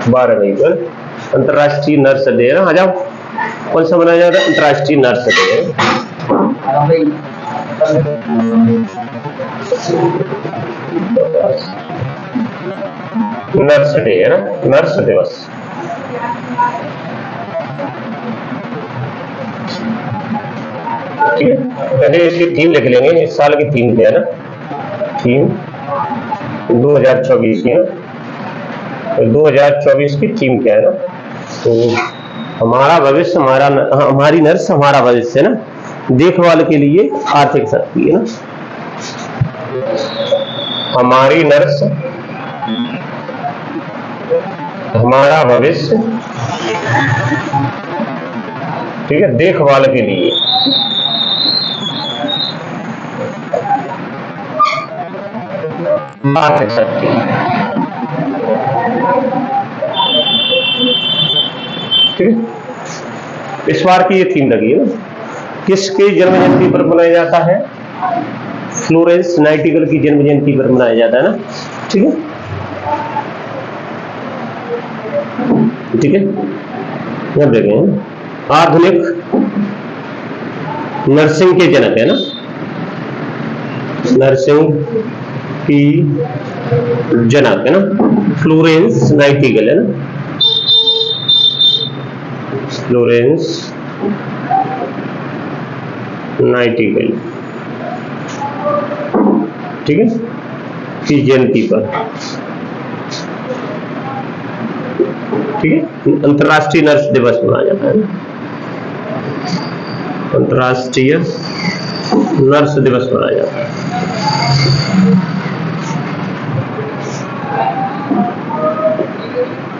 12 मई पर अंतर्राष्ट्रीय nurse day है ना। आ जाओ, कौन सा मनाया जाता है? अंतर्राष्ट्रीय नर्स डे है। नर्स डे है ना, नर्स दिवस। ठीक है, पहले इसकी थीम लिख लेंगे, इस साल की थीम क्या है ना, थीम 2024 की है। तो 2024 की थीम क्या है ना, तो हमारा भविष्य हमारी नर्स हमारा भविष्य है ना, देखभाल के लिए आर्थिक शक्ति है ना, हमारी नर्स हमारा भविष्य, ठीक है, देखभाल के लिए आर्थिक शक्ति। ठीक है, इस बार की ये थीम लगी है ना, किसके जन्म जयंती पर मनाया जाता है? फ्लोरेंस नाइटिंगेल की जन्म जयंती पर मनाया जाता है ना। ठीक है, ठीक है, यहां देखें, आधुनिक नर्सिंग के जनक है ना, नर्सिंग की जनक है ना, फ्लोरेंस नाइटिंगेल है ना, फ्लोरेंस नाइटिंगेल, ठीक है, की जयंती पर, ठीक है, अंतर्राष्ट्रीय नर्स दिवस मनाया जाता है, अंतर्राष्ट्रीय नर्स दिवस मनाया जाता है।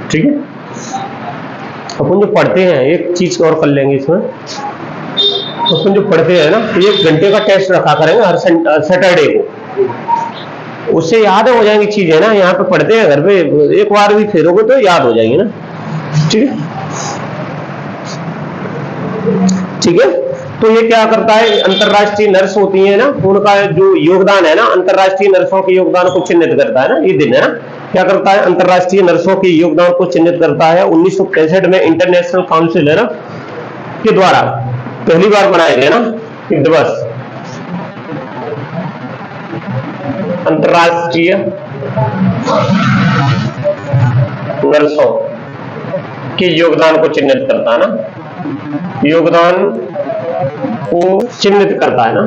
ठीक है, अपन जो पढ़ते हैं, एक चीज और कर लेंगे इसमें, अपन जो पढ़ते हैं ना, 1 घंटे का टेस्ट रखा करेंगे हर सैटरडे को, उससे याद हो जाएंगी चीजें ना। यहाँ पे पढ़ते हैं घर पे, एक बार भी फेरोगे तो याद हो जाएंगे ना। ठीक है, ठीक है, तो ये क्या करता है, अंतरराष्ट्रीय नर्स होती है ना, उनका जो योगदान है ना, अंतरराष्ट्रीय नर्सों के योगदान को चिन्हित करता है ना ये दिन है ना। क्या करता है, अंतरराष्ट्रीय नर्सों के योगदान को चिन्हित करता है। 1965 में इंटरनेशनल काउंसिल है ना के द्वारा पहली बार बनाया गया ना ये दिवस, अंतरराष्ट्रीय नर्सों के योगदान को चिन्हित करता है ना, योगदान को चिन्हित करता है ना।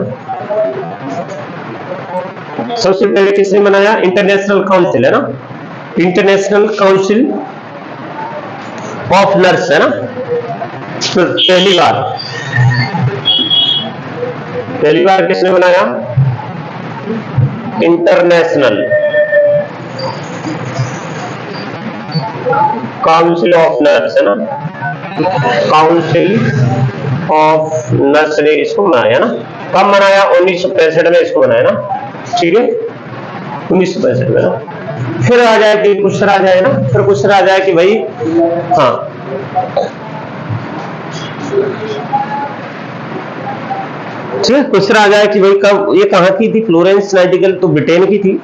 सबसे पहले किसने बनाया? इंटरनेशनल काउंसिल है ना, इंटरनेशनल काउंसिल ऑफ नर्स है ना। तो पहली बार किसने बनाया? इंटरनेशनल काउंसिल ऑफ नर्स है ना, काउंसिल ऑफ नर्स ने इसको बनाया ना। कब बनाया? 1965 में इसको बनाया ना। ठीक है, 1965 में ना। फिर आ जाए कि क्वेश्चन आ जाए ना, फिर क्वेश्चन आ जाए कि भाई हाँ ठीक है, क्वेश्चन आ जाए कि भाई कब ये कहाँ की थी? फ्लोरेंस नाइटिंगेल तो ब्रिटेन की थी।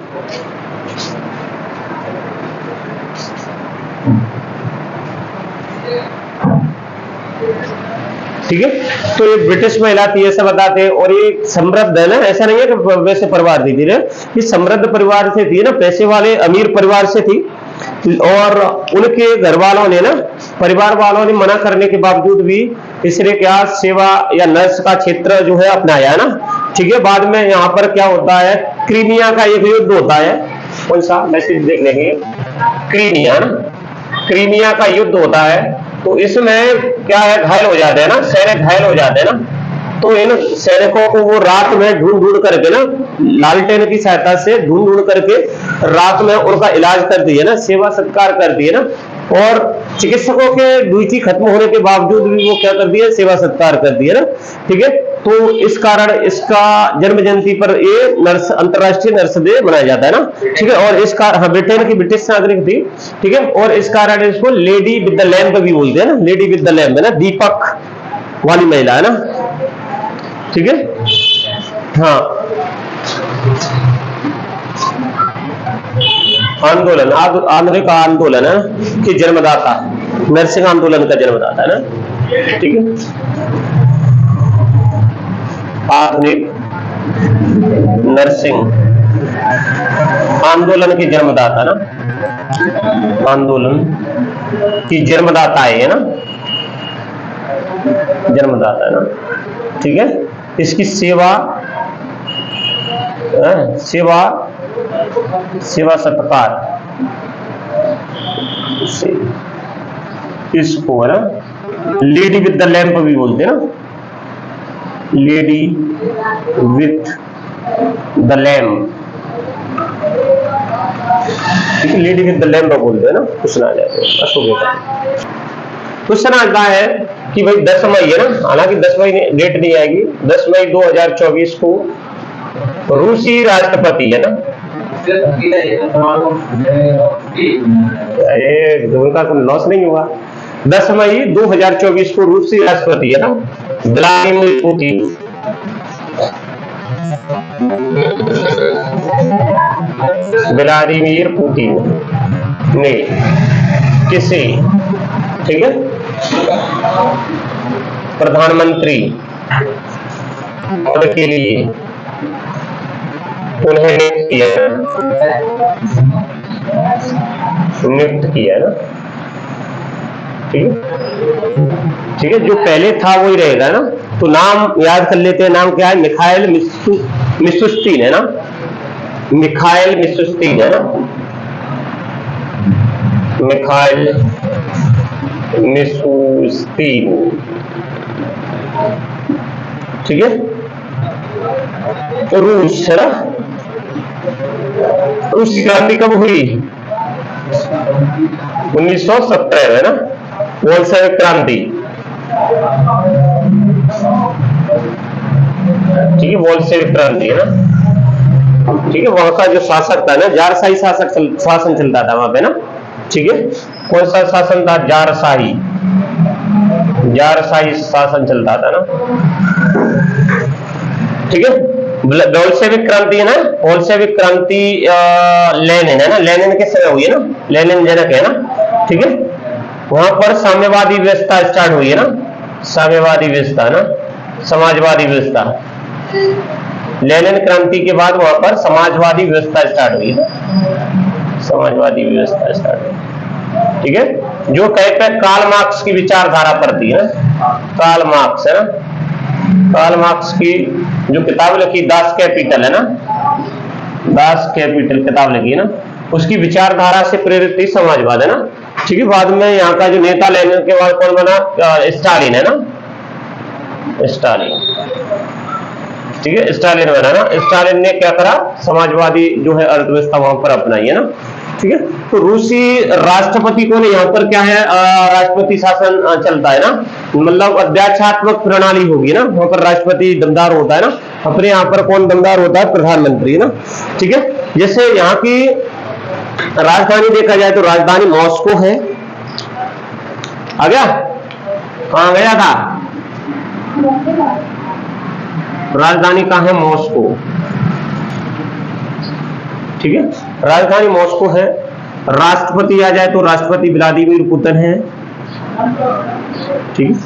ठीक है, तो ये ब्रिटिश महिला थी ऐसा बताते हैं। और ये समृद्ध है ना, ऐसा नहीं है कि वैसे परिवार थी, ये समृद्ध परिवार से थी ना, पैसे वाले अमीर परिवार से थी। और उनके घर वालों ने ना, परिवार वालों ने मना करने के बावजूद भी इसने क्या सेवा या नर्स का क्षेत्र जो है अपनाया है ना। ठीक है, बाद में यहाँ पर क्या होता है, क्रीमिया का एक युद्ध होता है। कौन सा मैसेज देख लेंगे, क्रीमिया ना, क्रीमिया का युद्ध होता है। तो इसमें क्या है, घायल हो जाते हैं ना, सैनिक घायल हो जाते हैं ना। तो इन सैनिकों को वो रात में ढूंढ ढूंढ करके ना, लालटेन की सहायता से ढूंढ ढूंढ करके रात में उनका इलाज कर दिए ना, सेवा सत्कार कर दिए ना। और चिकित्सकों के ड्यूटी खत्म होने के बावजूद भी वो क्या कर दिए, सेवा सत्कार कर दिए ना। ठीक है, तो इस कारण इसका जन्म जयंती पर ये नर्स, अंतरराष्ट्रीय नर्स डे मनाया जाता है ना। ठीक है, और इस कारण ब्रिटेन की ब्रिटिश नागरिक थी। ठीक है, और इस कारण इसको लेडी विद द लैम्प भी बोलते हैं ना, लेडी विद द लैम्प है ना, दीपक वाली महिला है ना। ठीक है, हाँ आंदोलन, आधुनिक आंदोलन है कि जन्मदाता, नरसिंह आंदोलन का जन्मदाता है ना, ठीक है। आधुनिक नरसिंह आंदोलन के जन्मदाता ना, आंदोलन की जन्मदाता है ना, जन्मदाता है ना, ठीक है। इसकी सेवा सेवा सेवा सत्कार, इसको है ना लेडी विद द लैंप भी बोलते हैं ना, लेडी विथ द लैम्प, ठीक है, लेडी विद द लैम्प बोलते हैं ना। क्वेश्चन आ जाते हैं, क्वेश्चन आता है कि भाई 10 मई है ना, हालांकि 10 मई डेट नहीं आएगी, 10 मई 2024 को रूसी राष्ट्रपति है ना, का लॉस नहीं हुआ, 10 मई 2024 को रूसी राष्ट्रपति है ना व्लादिमीर पुतिन, व्लादिमीर पुतिन ने किसे, ठीक है, प्रधानमंत्री पद के लिए उन्हें नियुक्त किया ना, ठीक है। जो पहले था वही रहेगा ना, तो नाम याद कर लेते हैं। नाम क्या है? मिखाइल मिशुस्तिन है ना, मिखाइल मिशुस्तिन है ना, मिखाइल मिशुस्तिन, ठीक है। रूस है ना, रूस की क्रांति कब हुई? 1917 है ना, बोल्शेविक क्रांति, ठीक है, बोल्शेविक क्रांति है ना, ठीक है। वहां का जो शासक था ना, जारशाही शासन चलता था वहां पे ना, ठीक है। कौन सा शासन था? जारशाही, जारशाही शासन चलता था ना, ठीक है। बोल्शेविक क्रांति है ना, बोल्शेविक क्रांति लेनिन है ना, लेनिन के समय हुई है ना, लेनिन जनक है ना, ठीक है। वहां पर साम्यवादी व्यवस्था स्टार्ट हुई है ना, साम्यवादी व्यवस्था ना, समाजवादी व्यवस्था। लेनिन क्रांति के बाद वहां पर समाजवादी व्यवस्था स्टार्ट हुई है, समाजवादी व्यवस्था स्टार्ट हुई, ठीक है। जो कहते हैं कार्ल मार्क्स की विचारधारा पर थी ना, कार्ल मार्क्स है ना, कार्ल मार्क्स की जो किताब लिखी दास कैपिटल है ना, दास कैपिटल किताब लिखी है ना, उसकी विचारधारा से प्रेरित थी समाजवाद है ना, ठीक है। बाद में यहाँ का जो नेता लेनिन के बाद कौन बना? स्टालिन है ना, स्टालिन, ठीक है, स्टालिन बना ना। स्टालिन ने क्या करा? समाजवादी जो है अर्थव्यवस्था वहां पर अपनाई है ना, ठीक है। तो रूसी राष्ट्रपति को यहाँ पर क्या है? राष्ट्रपति शासन चलता है ना, मतलब अध्यक्षात्मक प्रणाली होगी ना, वहां पर राष्ट्रपति दमदार होता है ना, अपने यहाँ पर कौन दमदार होता है? प्रधानमंत्री ना, ठीक है। जैसे यहाँ की राजधानी देखा जाए तो राजधानी मॉस्को है, आ गया? कहां गया था? राजधानी कहां है? मॉस्को, ठीक है, राजधानी मॉस्को है। राष्ट्रपति आ जाए तो राष्ट्रपति व्लादिमीर पुतिन है, ठीक है,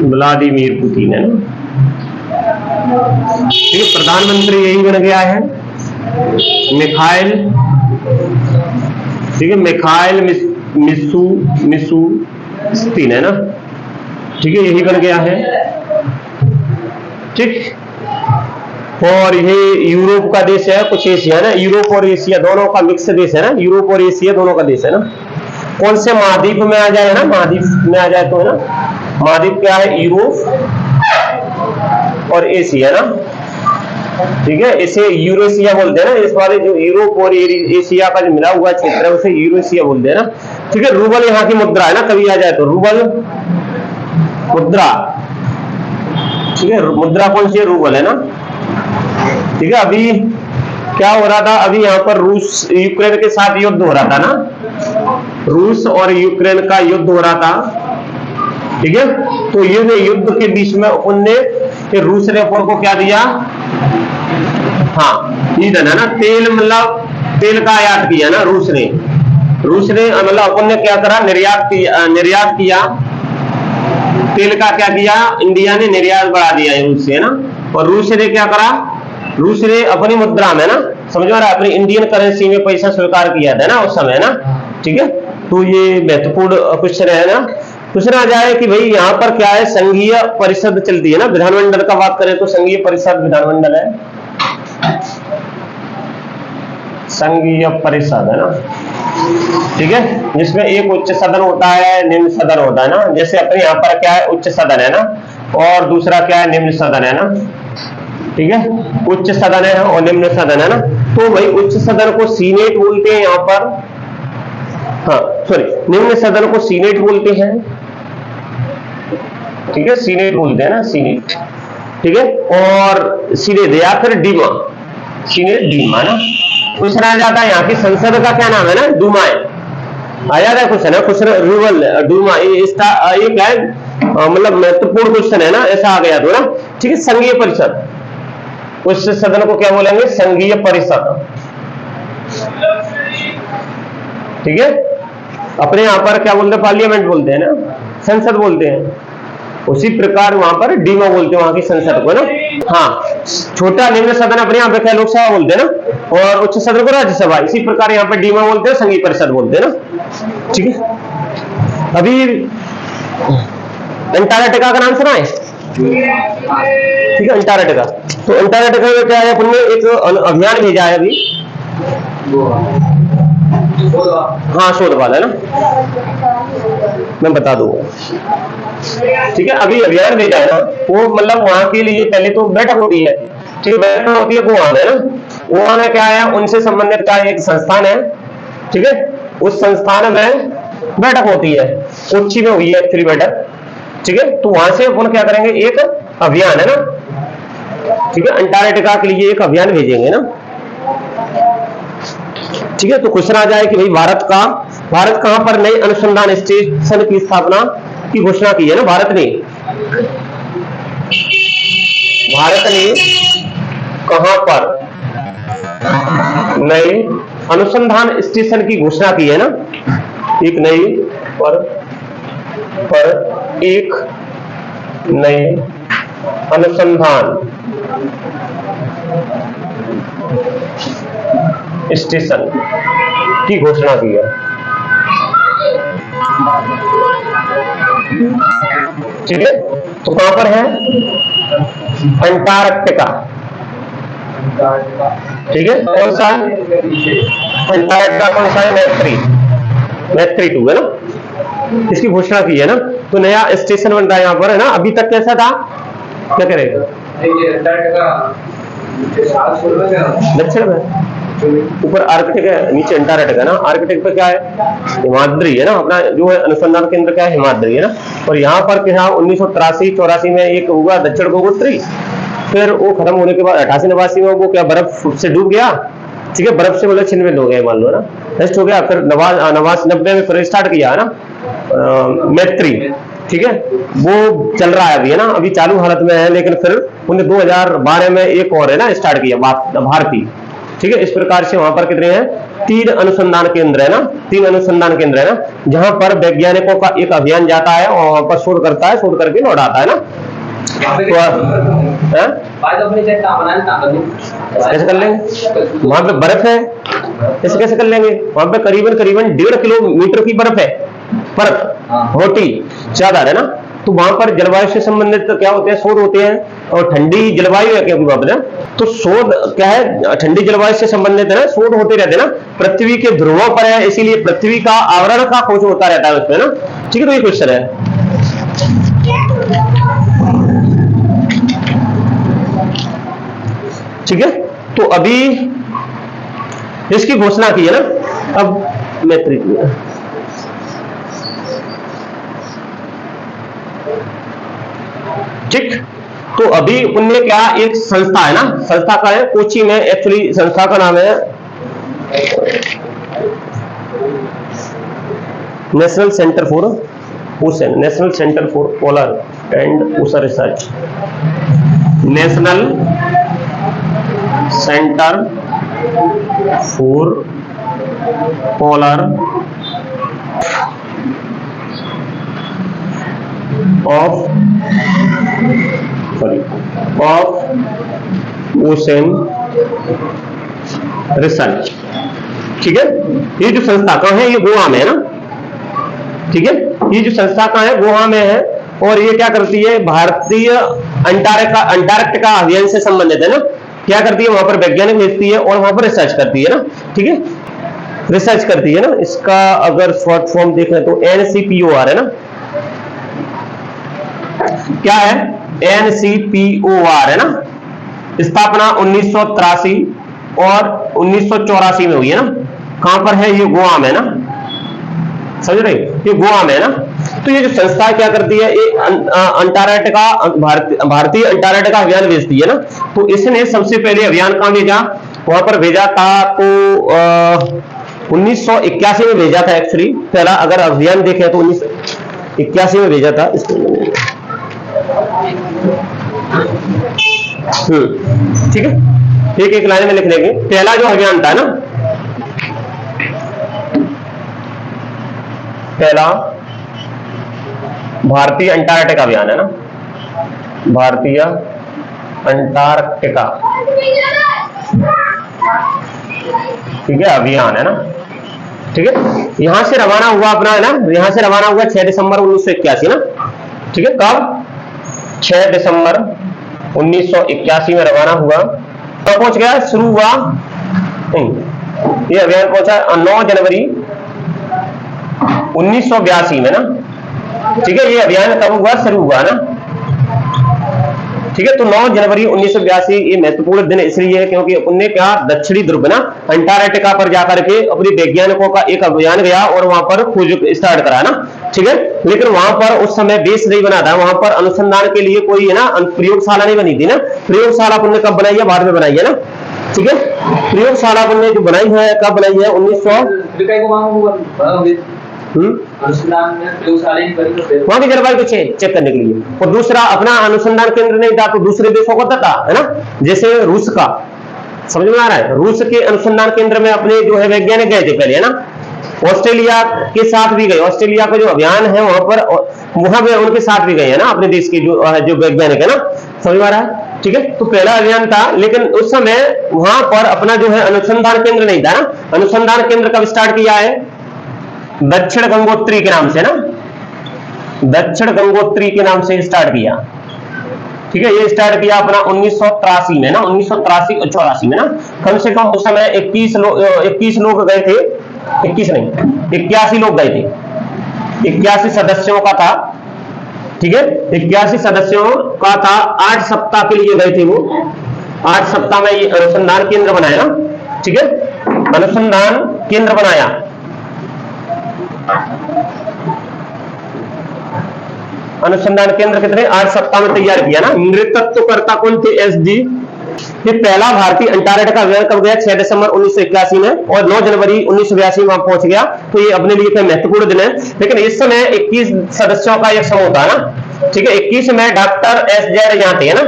व्लादिमीर पुतिन है ना, ठीक है। प्रधानमंत्री यही बन गया है मिखाइल, ठीक है, मिखाइल मिशुस्तिन है ना, ठीक है, यही बन गया है, ठीक। और ये यूरोप का देश है, कुछ एशिया है ना, यूरोप और एशिया दोनों का मिक्स देश है ना, यूरोप और एशिया दोनों का देश है ना। कौन से महाद्वीप में आ जाए ना, महाद्वीप में आ जाए तो है ना, महाद्वीप क्या है? यूरोप और एशिया ना, ठीक है। इसे यूरेशिया बोलते हैं ना, इस वाले जो यूरोप और एशिया का जो मिला हुआ क्षेत्र है उसे यूरेशिया बोलते हैं ना, ठीक है। रूबल यहाँ की मुद्रा है ना, कभी आ जाए तो रूबल मुद्रा, ठीक है, मुद्रा कौन सी है? रूबल है ना, ठीक है। अभी क्या हो रहा था? अभी यहाँ पर रूस यूक्रेन के साथ युद्ध हो रहा था ना, रूस और यूक्रेन का युद्ध हो रहा था, ठीक है। तो ये युद्ध के बीच में उनने रूस ने अपन को क्या दिया? हाँ, ईंधन है ना, तेल, मतलब तेल का आयात किया ना रूस ने मतलब अपन ने क्या करा, निर्यात किया तेल का, क्या किया इंडिया ने, निर्यात बढ़ा दिया है रूस से, है ना। और रूस ने क्या करा, रूस ने अपनी मुद्रा में ना, समझ में आ रहा है, अपनी इंडियन करेंसी में पैसा स्वीकार किया था ना उस समय ना, ठीक है। तो ये महत्वपूर्ण क्वेश्चन है ना। क्वेश्चन आ जाए कि भाई यहाँ पर क्या है, संघीय परिषद चलती है ना, विधानमंडल का बात करें तो संघीय परिषद विधानमंडल है, संघीय परिषद है ना, ठीक है, जिसमें एक उच्च सदन होता है, निम्न सदन होता है ना। जैसे अपने यहाँ पर क्या है, उच्च सदन है ना, और दूसरा क्या है, निम्न सदन है ना, ठीक है। उच्च सदन है और निम्न सदन है ना। तो भाई उच्च सदन को सीनेट बोलते हैं यहाँ पर, हाँ सॉरी, निम्न सदन को सीनेट बोलते हैं, ठीक है, सीनेट बोलते हैं ना, सीनेट, ठीक है। और सीनेट या फिर डीमा, सीनेट डीमा ना। क्वेश्चन आ जाता है यहाँ की संसद का क्या नाम है ना, डूमा है, आ जाता है क्वेश्चन है, क्वेश्चन रूरल डूमा, ये क्या है, मतलब महत्वपूर्ण क्वेश्चन है ना, ऐसा आ गया तो ना, ठीक है। संघीय परिषद, उच्च सदन को क्या बोलेंगे, संघीय परिषद, ठीक है। अपने यहाँ पर क्या बोलते हैं, पार्लियामेंट बोलते हैं ना, संसद बोलते हैं। उसी प्रकार वहां पर डीमा बोलते हैं वहां की संसद को ना। हाँ, छोटा निम्न सदन अपने यहाँ पे क्या लोकसभा बोलते हैं ना, और उच्च सदन को राज्यसभा। इसी प्रकार यहाँ पे डीमा बोलते हैं, संघीय परिषद बोलते हैं ना, ठीक है। अभी अंटार्कटिका का नाम सुना है, ठीक है, अंटार्कटिका। तो अंटार्कटिका में क्या है, अपन ने एक अभियान भेजा है अभी, हाँ शोध वाला है ना, मैं बता दूंगा, ठीक है। अभी अभियान भेजा है ना, वो मतलब वहां के लिए पहले तो बैठक होती है, ठीक है, बैठक होती है वुहान है ना। वुहान में क्या है, उनसे संबंधित का एक संस्थान है, ठीक है। उस संस्थान में बैठक होती है, कोच्चि में हुई है एक्चुअली बैठक, ठीक है। तो वहां से अपन क्या करेंगे, एक अभियान है ना, ठीक है, अंटार्कटिका के लिए एक अभियान भेजेंगे ना, ठीक है। तो क्वेश्चन आ जाए कि भाई भारत कहां पर नए अनुसंधान स्टेशन की स्थापना की घोषणा की है ना, भारत ने कहां पर नए अनुसंधान स्टेशन की घोषणा की है ना, एक नई पर एक नए अनुसंधान स्टेशन की घोषणा की है, ठीक है। तो कहां पर है, अंटार्कटिका, ठीक है। कौन सा अंटार्कटिका, कौन सा है, मैत्री 2 है ना, इसकी घोषणा की है ना। तो नया स्टेशन बन रहा है यहाँ पर है ना। अभी तक कैसा था, क्या करेगा, दक्षिण में, ऊपर आर्कटिक है, नीचे अंटार्कटिका ना। आर्कटिक पे क्या है, हिमाद्री है ना, अपना जो है अनुसंधान केंद्र क्या है, हिमाद्री है ना। और यहाँ पर क्या 1983-84 में एक हुआ दक्षिण गोगोत्री, फिर वो खत्म होने के बाद 88-89 में वो क्या बर्फ से डूब गया, ठीक है, बर्फ से मतलब छिन्न हो गया मान लो ना, रेस्ट हो गया। फिर 89 में फिर स्टार्ट किया है ना मैत्री, ठीक है, वो चल रहा है अभी है ना, अभी चालू हालत में है। लेकिन फिर उन्हें 2012 में एक और है ना स्टार्ट किया भारती, ठीक है। इस प्रकार से वहां पर कितने हैं, 3 अनुसंधान केंद्र है ना, 3 अनुसंधान केंद्र है ना, जहां पर वैज्ञानिकों का एक अभियान जाता है और वहां पर शोध करता है, शोध करके लौट आता है ना। कैसे कर लेंगे, वहां पे बर्फ है, ऐसे कैसे कर लेंगे, वहां पे करीबन 1.5 किलोमीटर की बर्फ है, बर्फ मोटी ज्यादा है ना। तो वहां पर जलवायु से संबंधित क्या होते हैं, शोध होते हैं, और ठंडी जलवायु है क्योंकि वहां पर, तो शोध क्या है, ठंडी जलवायु से संबंधित है ना, शोध होते रहते हैं ना। पृथ्वी के ध्रुवों पर है, इसीलिए पृथ्वी का आवरण का खोज होता रहता है उसमें ना, ठीक है। तो ये क्वेश्चन है, ठीक है। तो अभी इसकी घोषणा की है ना, अब मैत्री, ठीक। तो अभी उनने क्या, एक संस्था है ना, संस्था का है कोच्चि में, एक्चुअली संस्था का नाम है national centre for ocean, national centre for polar and ocean research, national centre for polar of ocean research. ठीक है, ये जो संस्था कहाँ है, ये गोवा में है ना। ठीक है, ये जो संस्था कहाँ है, गोवा में है। और ये क्या करती है, भारतीय अंटार्कटिका अभियान से संबंधित है ना। क्या करती है, वहां पर वैज्ञानिक भेजती है और वहां पर रिसर्च करती है ना। ठीक है, रिसर्च करती है ना। इसका अगर शॉर्ट फॉर्म देखें तो NCPOR है ना। क्या है, NCPOR है ना। स्थापना 1983 और 1984 में हुई है ना। कहां पर है, ये गोवा में ना, समझ रहे, ये गोवा में है ना। तो ये जो संस्था क्या करती है, ये अंटार्कटिका भारतीय अंटार्कटिका अभियान भेजती है ना। तो इसने सबसे पहले अभियान कहां भेजा, वहां पर भेजा था तो 1981 में भेजा था एक्चुअली। पहला अगर अभियान देखें तो 1981 में भेजा था। ठीक है, एक एक लाइन में लिख लेंगे। पहला जो अभियान था ना, पहला भारतीय अंटार्कटिका अभियान है ना, भारतीय अंटार्कटिका, ठीक है, अभियान है ना। ठीक है, यहां से रवाना हुआ अपना है ना, यहां से रवाना हुआ 6 दिसंबर 1981 ना। ठीक है, कब, 6 दिसंबर 1981 में रवाना हुआ। तो पहुंच गया, शुरू हुआ नहीं, ये अभियान पहुंचा 9 जनवरी 1982 में ना। ठीक है, ये अभियान कब हुआ, शुरू हुआ ना। ठीक है, तो 9 जनवरी 1982 ये महत्वपूर्ण दिन इसलिए है क्योंकि उनने क्या, दक्षिणी ध्रुव ना, अंटार्कटिका पर जाकर के अपने वैज्ञानिकों का एक अभियान गया और वहां पर खोज स्टार्ट करा ना। ठीक है, लेकिन वहां पर उस समय बेस नहीं बना था, वहां पर अनुसंधान के लिए कोई है ना प्रयोगशाला नहीं बनी थी ना। प्रयोगशाला उन्होंने कब बनाई है, बाद में बनाई है ना। ठीक है, प्रयोगशाला उन्होंने जो बनाई है, कब बनाई है, 1900 वहां की जलवायु को चेक करने के लिए। और दूसरा अपना अनुसंधान केंद्र नहीं था तो दूसरे देशों का था है ना, जैसे रूस का, समझ में आ रहा है। रूस के अनुसंधान केंद्र में अपने जो है वैज्ञानिक गए थे पहले है ना। ऑस्ट्रेलिया के साथ भी गए, ऑस्ट्रेलिया का जो अभियान है वहां पर, वहां पे उनके साथ भी गए है ना, अपने देश के जो वैज्ञानिक है ना, समझ में आ रहा है। ठीक है, तो पहला अभियान था, लेकिन उस समय वहां पर अपना जो है अनुसंधान केंद्र नहीं था ना। अनुसंधान केंद्र कब स्टार्ट किया है, दक्षिण गंगोत्री के नाम से ना, दक्षिण गंगोत्री के नाम से स्टार्ट किया। ठीक है, ये स्टार्ट किया अपना 1983 में ना, 1983 और 84 में ना। कम से कम उस समय 21 लोग गए थे, 21 नहीं 81 लोग गए थे, 81 सदस्यों का था। ठीक है, 81 सदस्यों का था। 8 सप्ताह के लिए गए थे वो, 8 सप्ताह में ये अनुसंधान केंद्र बनाया ना। ठीक है, अनुसंधान केंद्र बनाया। अनुसंधान केंद्र कितने, 8 सप्ताह में तैयार किया ना। नेतृत्वकर्ता कौन थे, SG। ये पहला भारतीय अंटार्कटिका अभियान कब गया, 6 दिसंबर 1981 में, और 9 जनवरी 1982 में वहां पहुंच गया। तो ये अपने लिए कोई महत्वपूर्ण दिन है। लेकिन इस समय 21 सदस्यों का एक समूह था ना। ठीक है, 21 में डॉक्टर SZ यहाँ थे ना,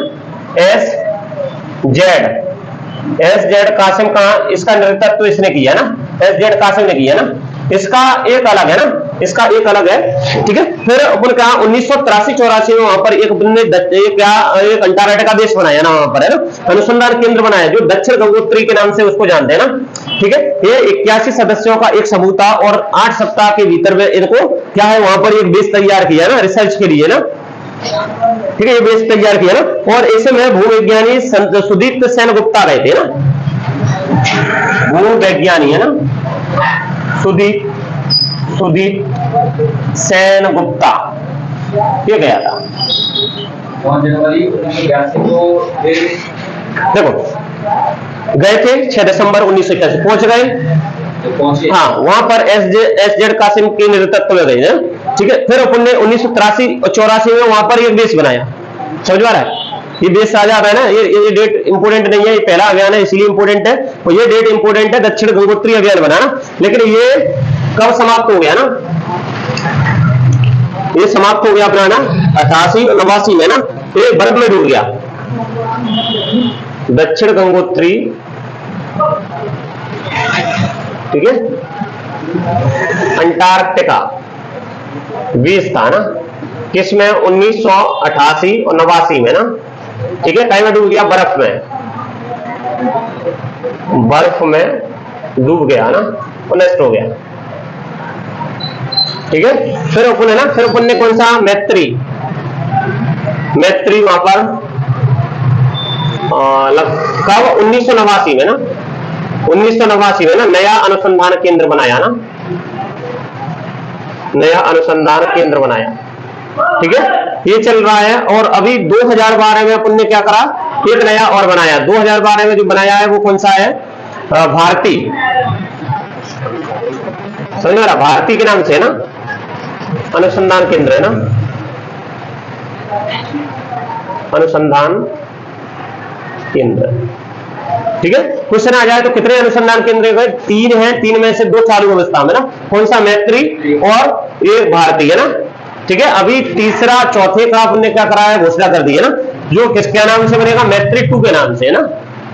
SZ कासिम का, इसका नेतृत्व इसने किया ना, SZ कासिम ने किया ना। इसका एक अलग है ना, इसका एक अलग है। ठीक है, फिर अपन कहा 1983-84 में वहां पर एक अंटार्कटिका देश बनाया ना, वहां पर है ना अनुसंधान केंद्र बनाया जो दक्षिण गंगोत्री के नाम से उसको जानते हैं ना। ठीक है, ये 81 सदस्यों का एक समूह था और 8 सप्ताह के भीतर में इनको क्या है, वहां पर एक बेस तैयार किया ना रिसर्च के लिए ना। ठीक है, ये बेस तैयार किया ना। और ऐसे में भूवैज्ञानी सुदीप्त सेनगुप्ता गए थे ना, भूवैज्ञानी है ना, सुदीप सेनगुप्ता, ये गया था। जनवरी 1981 को देखो गए थे, 6 दिसंबर 1981 पहुंच गए। हाँ, वहां पर SZ कासिम के नेतृत्व में गए हैं। ठीक है, फिर अपन ने 1983-84 में वहां पर एक बेस बनाया। समझ में आ रहा है, ये बेस आ जाता है ना। ये डेट इंपोर्टेंट नहीं है, ये पहला अभियान है इसलिए इंपोर्टेंट है, और ये डेट इंपोर्टेंट है, दक्षिण गंगोत्री अभियान बनाना। लेकिन ये कब समाप्त हो गया ना, ये समाप्त हो गया अपना ना 88-89 में ना, ये बर्फ में डूब गया। दक्षिण गंगोत्री ठीक है। अंटार्कटिका 20 था ना, किसमें 1988 और 89 में ना, ठीक है। कहीं में डूब गया, बर्फ में डूब गया ना, और नष्ट हो गया, ठीक है। फिर अपन है ना, फिर अपन ने कौन सा मैत्री वहां पर कब 1989 में ना, 1989 में ना नया अनुसंधान केंद्र बनाया ना, नया अनुसंधान केंद्र बनाया, ठीक है। ये चल रहा है। और अभी 2012 में अपन ने क्या करा, एक नया और बनाया। 2012 में जो बनाया है वो कौन सा है, भारती, समझ में आ रहा, भारती के नाम से है ना, अनुसंधान केंद्र है ना, अनुसंधान केंद्र, ठीक है। क्वेश्चन आ जाए तो कितने अनुसंधान केंद्र है, 3 है, 3 में से 2 चालू अवस्था में ना, कौन सा, मैत्री और एक भारती है ना, ठीक है। अभी तीसरा चौथे का अपन ने क्या करा है, घोषणा कर दी है ना, जो किसके नाम से बनेगा, मैत्री 2 के नाम से है ना,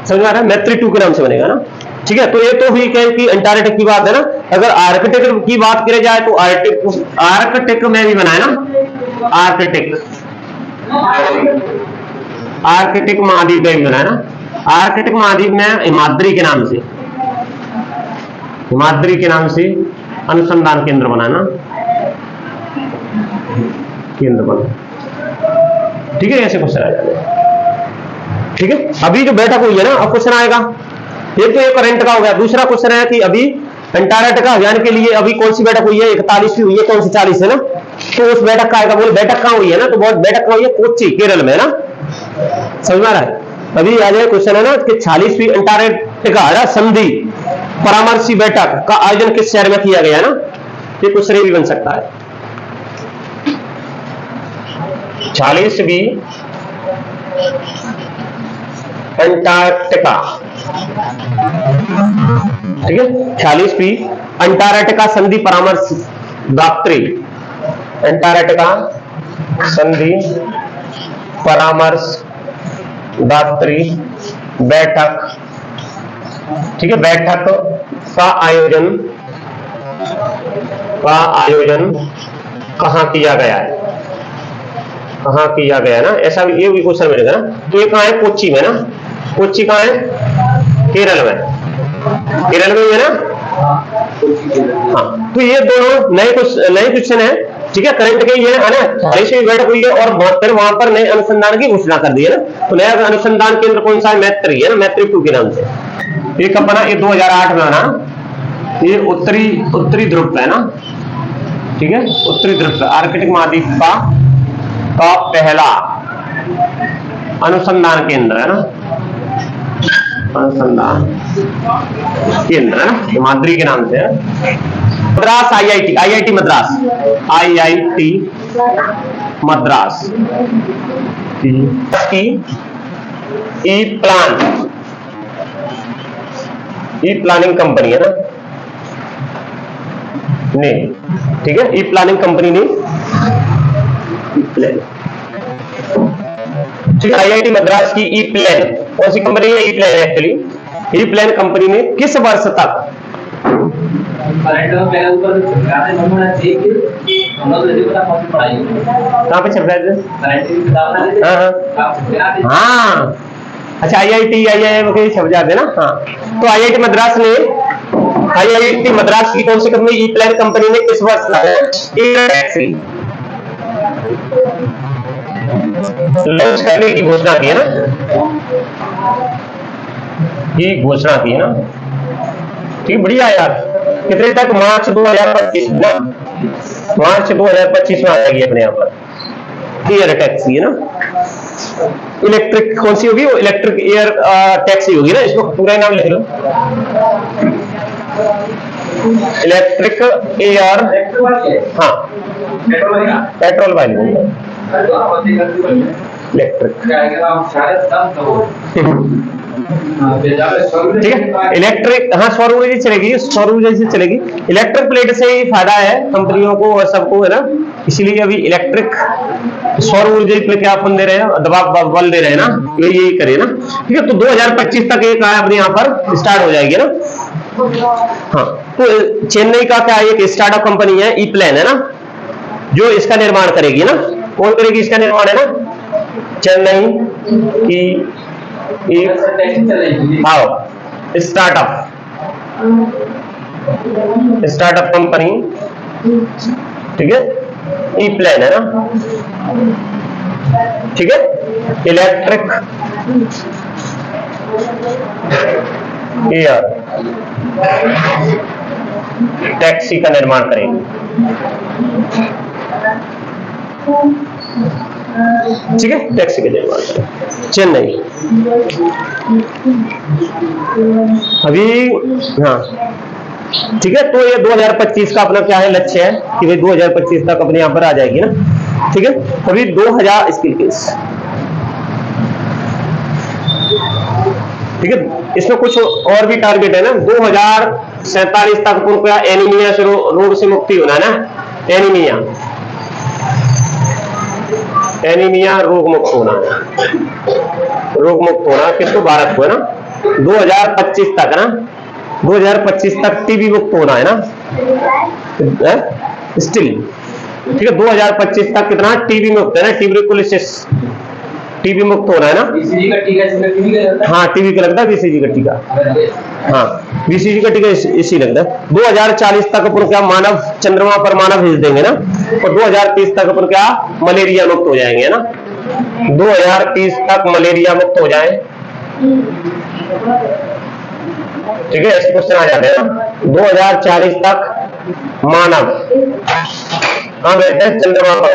समझ में आ रहा है, मैत्री 2 के नाम से बनेगा ना, ठीक है। तो ये तो भी कहें कि अंटार्कटिक की बात है ना। अगर आर्कटिक की बात करें जाए तो आर्कटिक में भी बना है ना, आर्कटिक महाद्वीप में भी बना है ना। आर्कटिक महाद्वीप में हिमाद्री के नाम से अनुसंधान केंद्र बना ना, केंद्र बना, ठीक है। ऐसे क्वेश्चन आ जाते हैं, ठीक है। अभी जो बैठक हुई है ना, अब क्वेश्चन आएगा, एक तो ये करंट का हो गया। दूसरा क्वेश्चन है कि अभी अंटार्कटिका अभियान के लिए अभी कौन सी बैठक हुई है, 41वीं हुई है, कौन सी 40 है ना, तो उस बैठक का आएगा। बोले बैठक कहां हुई है ना, तो बहुत बैठक कहां हुई है, कोच्चि केरल में है ना, समझ में आ रहा है। अभी आ जाए क्वेश्चन है ना कि 46वीं अंटार्कटिका है ना संधि परामर्शी बैठक का आयोजन किस शहर में किया गया है ना, ये क्वेश्चन भी बन सकता है। 40वीं अंटार्कटिका, ठीक है, 40वीं अंटार्कटिका संधि परामर्श दात्री, अंटार्कटिका संधि परामर्श दात्री बैठक, ठीक है। बैठक का आयोजन कहां किया गया है, कहां किया गया ना, ऐसा भी ये भी क्वेश्चन मिलेगा ना। तो ये कहां है, कोच्चि में ना, कोच्चि कहां है, केरल में ही है ना, हाँ। तो ये दोनों नए क्वेश्चन है, ठीक है, करंट के ये है ना। 40वीं बैठक हुई है और फिर वहां पर नए अनुसंधान की घोषणा कर दी है ना। तो नया अनुसंधान केंद्र कौन सा है, मैत्री है ना, मैत्री 2 के नाम से। ये कब बना, ये 2008 में बना, ये उत्तरी ध्रुव पे है ना, ठीक है, उत्तरी ध्रुव पे आर्कटिक महाद्वीप का पहला अनुसंधान केंद्र है ना, अनुसंधान केंद्र है ना, हिमाद्री के नाम से है। मद्रास आईआईटी मद्रास की ई प्लानिंग कंपनी है ना, ने, ठीक है, ई प्लानिंग कंपनी ने, ठीक है। आईआईटी मद्रास की ई प्लान, कौन सी कंपनी है, ई प्लान एक्चुअली, ई प्लान कंपनी ने किस वर्ष तक, कहां पे छप रहा है, हाँ, अच्छा, आईआईएम के छप जाते ना, हाँ। तो आईआईटी मद्रास की कौन सी कंपनी, ई प्लान कंपनी ने किस वर्ष लॉन्च करने की घोषणा की है ना, ये घोषणा की है ना, ठीक, बढ़िया यार। कितने तक, मार्च 2025 में आ जाएगी अपने यहाँ पर एयर टैक्सी है ना, इलेक्ट्रिक कौन सी होगी, वो इलेक्ट्रिक एयर टैक्सी होगी ना, इसको पूरा नाम लिख लो, इलेक्ट्रिक एयर, हाँ, पेट्रोल वाली इलेक्ट्रिक, ठीक है, इलेक्ट्रिक, हाँ, सौर ऊर्जा चलेगी, सौर ऊर्जा से चलेगी। इलेक्ट्रिक प्लेट से ही फायदा है कंपनियों को और सबको है ना, इसीलिए अभी इलेक्ट्रिक सौर ऊर्जा पे क्या अपन दे रहे हैं, दबाव बल दे रहे हैं ना, यही करे ना, ठीक है। तो 2025 तक एक अपने यहाँ पर स्टार्ट हो जाएगी ना, हाँ, तो चेन्नई का क्या एक स्टार्टअप कंपनी है, ई प्लान है ना, जो इसका निर्माण करेगी ना। कौन करेगी इसका निर्माण, है ना, चेन्नई की हाँ स्टार्टअप कंपनी, ठीक है, ई प्लान है ना, ठीक है, इलेक्ट्रिक एयर टैक्सी का निर्माण करेगी, ठीक है, टैक्सी का निर्माण करेगी चेन्नई। अभी हाँ ठीक है, तो ये 2025 का अपना क्या है, लक्ष्य है कि भाई 2025 तक अपने यहां पर आ जाएगी ना, ठीक है। अभी 2000 स्किल केस, ठीक है, इसमें कुछ और भी टारगेट है ना। 2047 तक उनको एनीमिया से रोग से मुक्ति होना है ना, एनीमिया रोग मुक्त होना है, रोग मुक्त होना किसको, भारत को है ना। 2025 तक है ना, 2025 तक टीबी मुक्त होना है ना, स्टिल, ठीक है। 2025 तक कितना टीबी मुक्त है ना, ट्यूबरकुलोसिस, टीबी मुक्त होना है ना। बीसीजी का टीका, हाँ टीबी का लगता है, बीसीजी का टीका, हाँ बीसीजी का टीका इसी लगता है। 2040 तक अपन क्या मानव चंद्रमा पर मानव भेज देंगे ना, और 2030 तक अपन क्या मलेरिया मुक्त हो जाएंगे, है ना। 2030 तक मलेरिया मुक्त हो जाए, ठीक है। ऐसे क्वेश्चन आ जाते हैं ना। 2040 तक मानव कहाँ बैठे हैं, चंद्रमा पर,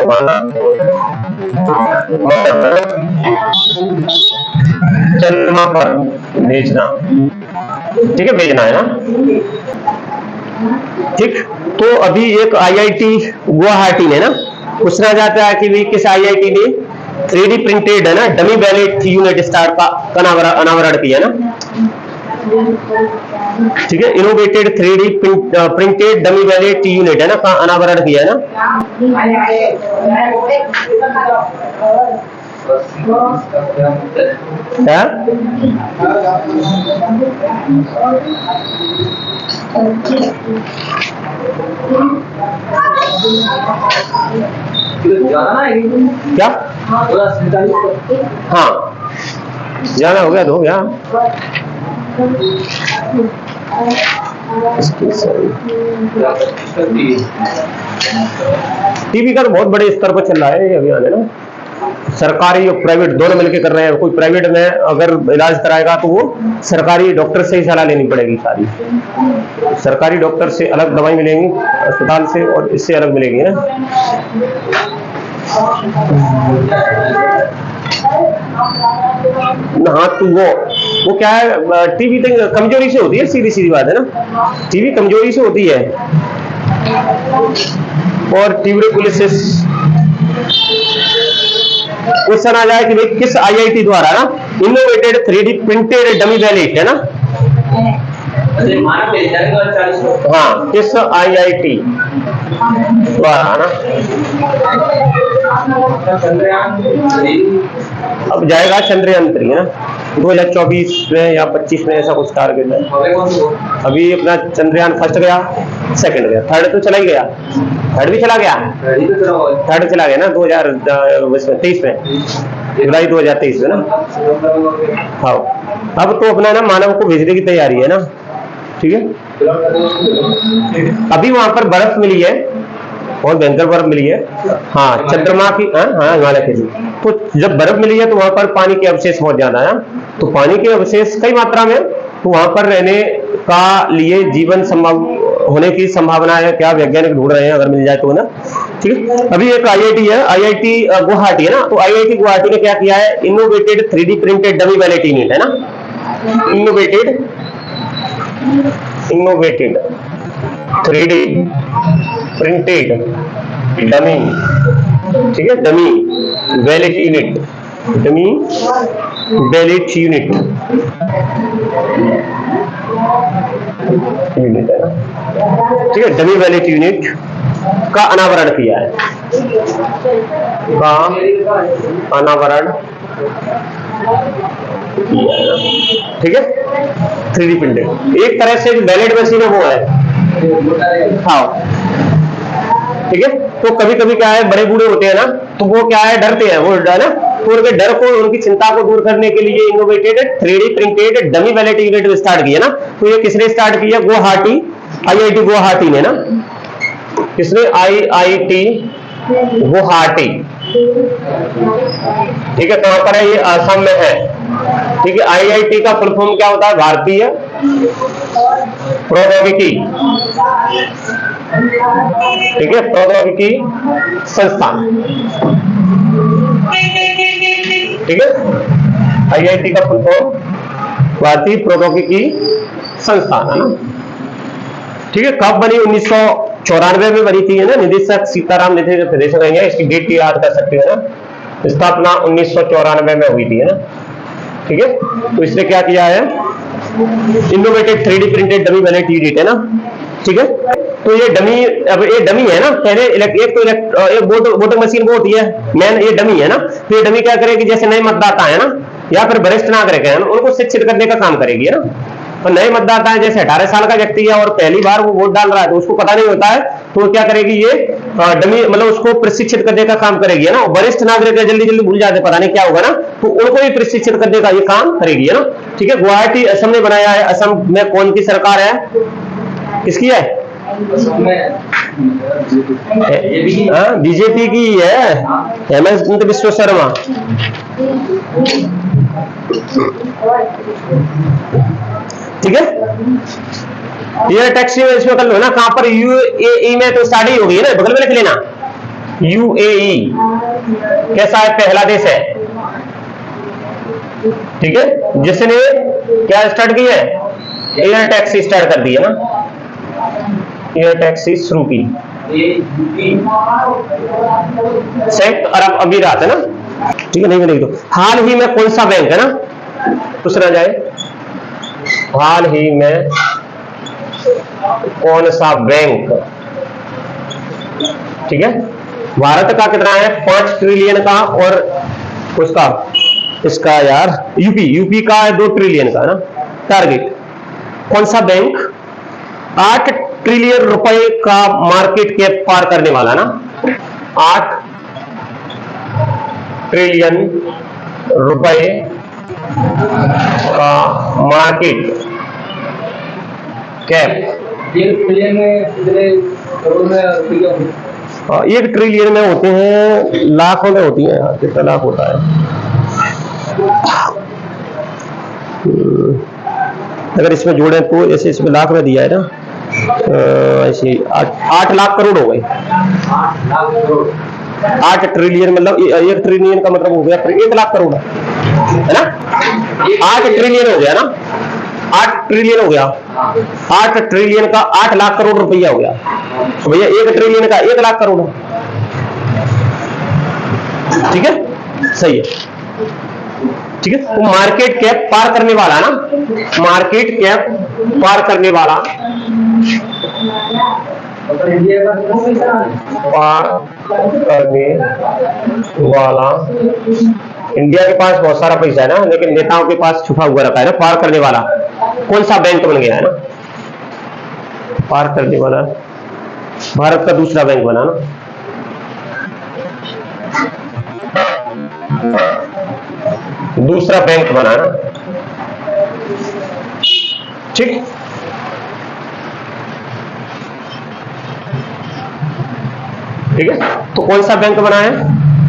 चंद्रमा पर भेजना, ठीक है, भेजना है ना, ठीक। तो अभी एक आईआईटी गुवाहाटी ने ना पूछना चाहता है कि भी किस आईआईटी ने 3D प्रिंटेड है ना डमी बैलेट यूनिट स्टार का अनावरण किया ना, ठीक है। Innovated 3D printed dummy ballot unit है ना का अनावरण किया है ना। क्या हाँ जाना हो गया, तो हो गया। टीबी का तो बहुत बड़े स्तर पर चल रहा है ये अभियान, है ना। सरकारी और प्राइवेट दोनों मिलकर कर रहे हैं। कोई प्राइवेट में अगर इलाज कराएगा तो वो सरकारी डॉक्टर से ही सलाह लेनी पड़ेगी, सारी सरकारी डॉक्टर से अलग दवाई मिलेंगी अस्पताल से, और इससे अलग मिलेगी ना। हाँ तो वो क्या है, टीबी तो कमजोरी से होती है, सीधी सीधी बात है ना, टीबी कमजोरी से होती है। और ट्यूबरकुलोसिस क्वेश्चन आ जाए कि भाई किस आईआईटी द्वारा ना innovated 3D printed dummy ballot, है ना, हाँ किस आईआईटी द्वारा ना, अब जाएगा चंद्रयान 3 है ना, 2024 में या 25 में ऐसा कुछ टारगेट है। अभी अपना चंद्रयान फर्स्ट गया, सेकंड गया, थर्ड तो चला ही गया, थर्ड भी चला गया, थर्ड चला गया ना 2023 में, जुलाई 2023 में ना। हाँ अब तो अपना ना मानव को भेजने की तैयारी है ना, ठीक है। अभी वहां पर बर्फ मिली है, और भयंकर बर्फ मिली है, हाँ चंद्रमा की, हाँ हिमालय के लिए। तो जब बर्फ मिली है तो वहां पर पानी के अवशेष बहुत ज्यादा है, तो पानी के अवशेष कई मात्रा में, तो वहां पर रहने का लिए जीवन संभव होने की संभावना है, क्या वैज्ञानिक ढूंढ रहे हैं, अगर मिल जाए तो ना, ठीक है। अभी एक आईआईटी है, आईआईटी गुवाहाटी है ना, तो आईआईटी गुवाहाटी ने क्या किया है, innovated 3D printed dummy ballot unit, है ना, इनोवेटेड 3D प्रिंटेड डमी, ठीक है, dummy ballot unit, dummy ballot unit है ना, ठीक है, डमी बैलेट यूनिट का अनावरण किया है, का अनावरण किया है, ठीक है। 3D printed. एक तरह से वैलिड मशीन है वो है। हाँ ठीक है। तो कभी कभी क्या है, बड़े बूढ़े होते हैं ना, तो वो क्या है, डरते हैं, वो है ना, तो उनके डर को, उनकी चिंता को दूर करने के लिए innovated 3D printed dummy wallet unit start किया ना। तो ये किसने स्टार्ट किया? गुवाहाटी, IIT गुवाहाटी ने ना। किसने? IIT गुवाहाटी। ठीक है, कहां पर है ये? असम में है। ठीक है, IIT का फुल फॉर्म क्या होता है? भारतीय प्रौद्योगिकी, ठीक है, प्रौद्योगिकी संस्थान। ठीक है, IIT का फुल फॉर्म भारतीय प्रौद्योगिकी संस्थान है ना। ठीक है, कब बनी? 1994 में बनी थी, है ना। निदेशक सीताराम निदेशक है, इसकी डेट याद कर सकते हो ना। स्थापना 1994 में हुई थी, है ना। ठीक है, तो इसने क्या किया है? Innovated 3D printed dummy wallet unit, है ना। ठीक है, तो ये डमी, अब ये डमी है ना। पहले एक तो वोटिंग मशीन वो होती है मैन, ये डमी है ना। तो ये डमी क्या करेगी? जैसे नए मतदाता है ना, या फिर वरिष्ठ नागरिक है, उनको शिक्षित करने का काम करेगी, है ना। और नए मतदाता है, जैसे 18 साल का व्यक्ति है और पहली बार वो वोट डाल रहा है, तो उसको पता नहीं होता है, तो क्या करेगी ये? डमी, मतलब उसको प्रशिक्षित करने का काम करेगी, है ना। वरिष्ठ नागरिक है, जल्दी जल्दी भूल जाते, पता नहीं क्या होगा ना, तो उनको भी प्रशिक्षित करने का ये काम करेगी, है ना। ठीक है, गुवाहाटी असम ने बनाया है। असम में कौन की सरकार है? किसकी है? बीजेपी की है, हेमंत बिश्व शर्मा। ठीक है, ये टैक्सी में इसमें कर लो ना। कहां पर? UAE में, तो स्टार्ट ही हो गई है ना, बगल में लिख लेना UAE। कैसा है? पहला देश है। ठीक है, जिसने क्या स्टार्ट की है? एयर टैक्सी स्टार्ट कर दी है ना, एयर टैक्सी शुरू की। संयुक्त अरब अमीरात, है ना। ठीक है, नहीं लिख दो। हाल ही में कौन सा बैंक, है ना, पूछना जाए, हाल ही में कौन सा बैंक? ठीक है, भारत का कितना है? 5 ट्रिलियन का, और उसका, इसका यार यूपी का है 2 ट्रिलियन का, ना टारगेट। कौन सा बैंक 8 ट्रिलियन रुपए का मार्केट कैप पार करने वाला ना? 8 ट्रिलियन रुपए का मार्केट कैप। 1 ट्रिलियन में होते हैं, लाखों में होती है। कितना लाख होता है? अगर इसमें जोड़े तो ऐसे इसमें लाख में दिया है ना, ऐसे 8 लाख करोड़ हो गए। 8 ट्रिलियन मतलब 1 ट्रिलियन का मतलब हो गया 1 लाख करोड़, है ना। 8 ट्रिलियन हो गया ना, 8 ट्रिलियन हो गया। 8 ट्रिलियन का 8 लाख करोड़ रुपया हो गया। तो भैया 1 ट्रिलियन का 1 लाख करोड़। ठीक है, सही है। ठीक है, तो मार्केट कैप पार करने वाला ना, मार्केट कैप पार करने वाला, पार करने वाला। इंडिया के पास बहुत सारा पैसा है ना, लेकिन नेताओं के पास छुपा हुआ रखा है ना। पार करने वाला कौन सा बैंक बन गया है ना? पार करने वाला भारत का दूसरा बैंक बना ना। दूसरा बैंक बना ना। ठीक, ठीक है, तो कौन सा बैंक बना है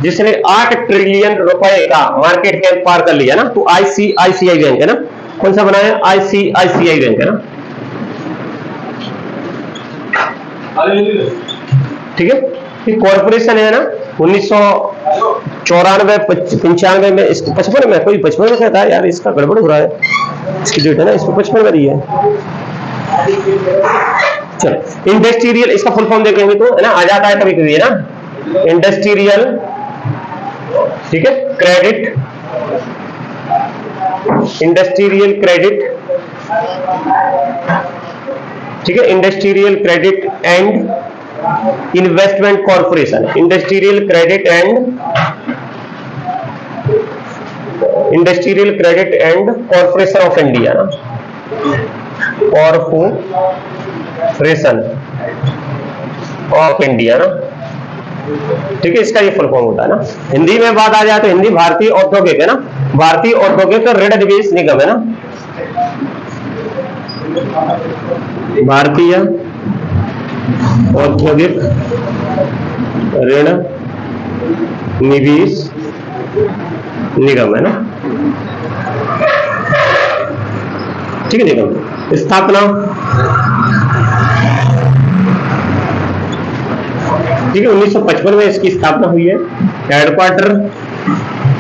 जिसने 8 ट्रिलियन रुपए का मार्केट कैप पार कर लिया ना? तो ICICI बैंक है ना। कौन सा बना है? ICICI बैंक है ना। ठीक है, ये कॉर्पोरेशन है ना। 1994 95 में, 55 में, कोई 55 में कहता है यार, इसका गड़बड़ हो रहा है। इसकी डेट है ना, इसको 55 में दी है। चलो, इंडस्ट्रियल, इसका फुल फॉर्म देखेंगे तो है ना, आ जाता है कभी कभी, है ना। इंडस्ट्रियल, ठीक है, क्रेडिट, इंडस्ट्रियल क्रेडिट, ठीक है, industrial credit and investment corporation, industrial credit and corporation of India ना। कॉर्पोरेशन ऑफ इंडिया ना, ठीक है, इसका ये फुल फॉर्म होता है ना। हिंदी में बात आ जाए तो हिंदी भारतीय औद्योगिक है ना, भारतीय औद्योगिक ऋण निवेश निगम है ना, भारतीय औद्योगिक ऋण निवेश निगम है ना, ठीक है। निगम स्थापना, ठीक है, 1955 में इसकी स्थापना हुई है। हेडक्वार्टर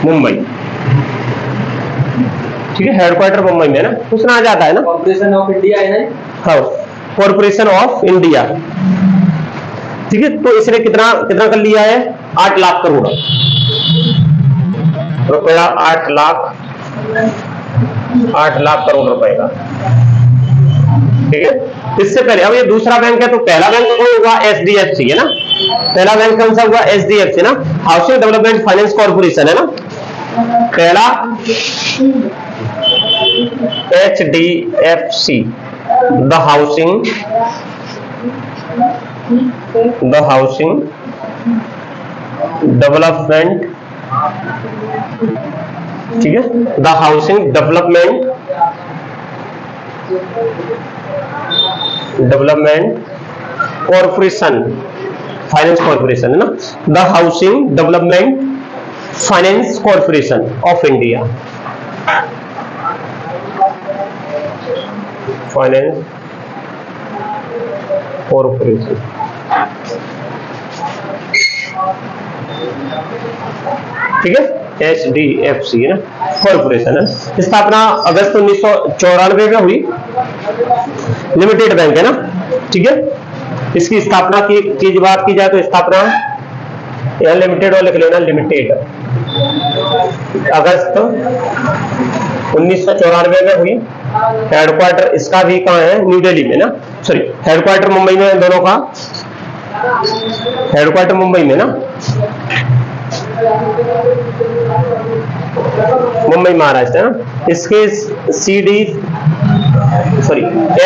मुंबई, ठीक है, हेडक्वार्टर मुंबई में ना, पूछना आ जाता है ना। कॉर्पोरेशन ऑफ इंडिया है ना। हाँ, कॉर्पोरेशन ऑफ इंडिया, ठीक है। तो इसने कितना कितना कर लिया है, 8 लाख करोड़ रुपया, 8 लाख करोड़ रुपए का, ठीक है। इससे पहले अब ये दूसरा बैंक है, तो पहला बैंक कौन हुआ, एचडीएफसी है ना, पहला बैंक कौन सा हुआ, एचडीएफसी ना, हाउसिंग डेवलपमेंट फाइनेंस कॉर्पोरेशन है ना, पहला एचडीएफसी, द हाउसिंग डेवलपमेंट, ठीक है, the housing development corporation, finance corporation है ना, the housing development finance corporation of India, finance corporation, ठीक है, एचडीएफसी है ना, कॉर्पोरेशन है। स्थापना अगस्त 1994 में हुई, लिमिटेड बैंक है ना, ठीक है। इसकी स्थापना की बात की जाए तो स्थापना यहाँ लिमिटेड और लिख लेना, लिमिटेड अगस्त 1994 में हुई। हेडक्वार्टर इसका भी कहाँ है, न्यू दिल्ली में ना, सॉरी हेडक्वार्टर मुंबई में, दोनों का हेडक्वार्टर मुंबई में ना, मुंबई महाराष्ट्र है ना। इसके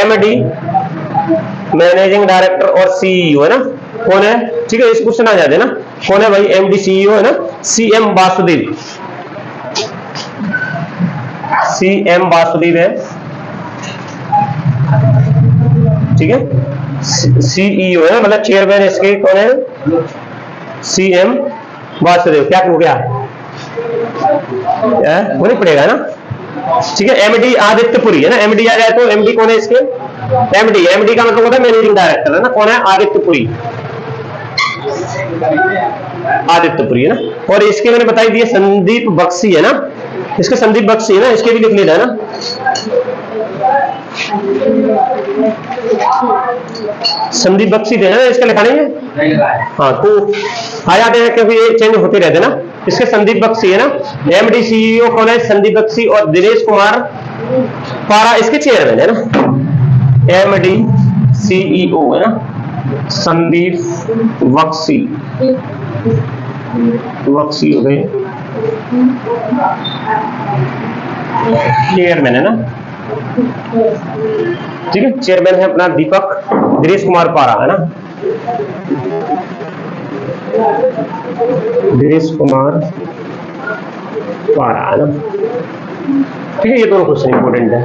एमडी मैनेजिंग डायरेक्टर और सीईओ है ना, कौन है, ठीक है, इस क्वेश्चन आ जाते हैं ना, कौन है भाई, एमडी सीईओ है ना, सीएम वासुदेव, सीएम वासुदेव है, ठीक है, सीईओ है, मतलब चेयरमैन इसके कौन है, सीएम वासुदेव। क्या हो गया, वो नहीं पड़ेगा ना, ठीक है। एमडी आदित्यपुरी है ना, एमडी आ जाए तो एमडी कौन है इसके, एमडी का मतलब होता है मैनेजिंग डायरेक्टर है ना, कौन है, आदित्यपुरी, आदित्यपुरी है ना। और इसके मैंने बताई दिए संदीप बख्शी है ना, इसके संदीप बख्शी है ना, इसके भी लिख लेना है ना, संदीप बख्शी थे ना, इसका लिखा नहीं है, हाँ, तो आ जाते हैं क्योंकि ये चेंज होते रहते ना। इसके संदीप बख्शी है ना, एमडी सीईओ कौन है, संदीप बख्शी, और दिनेश कुमार पारा इसके चेयरमैन है ना, एमडी सीईओ है ना, संदीप बख्शी, बख्शी हो गए चेयरमैन है ना, ठीक है। चेयरमैन है अपना दीपक दिनेश कुमार पारा है ना, दिनेश कुमार पारा है ना, ठीक है। ये दोनों क्वेश्चन इंपोर्टेंट है।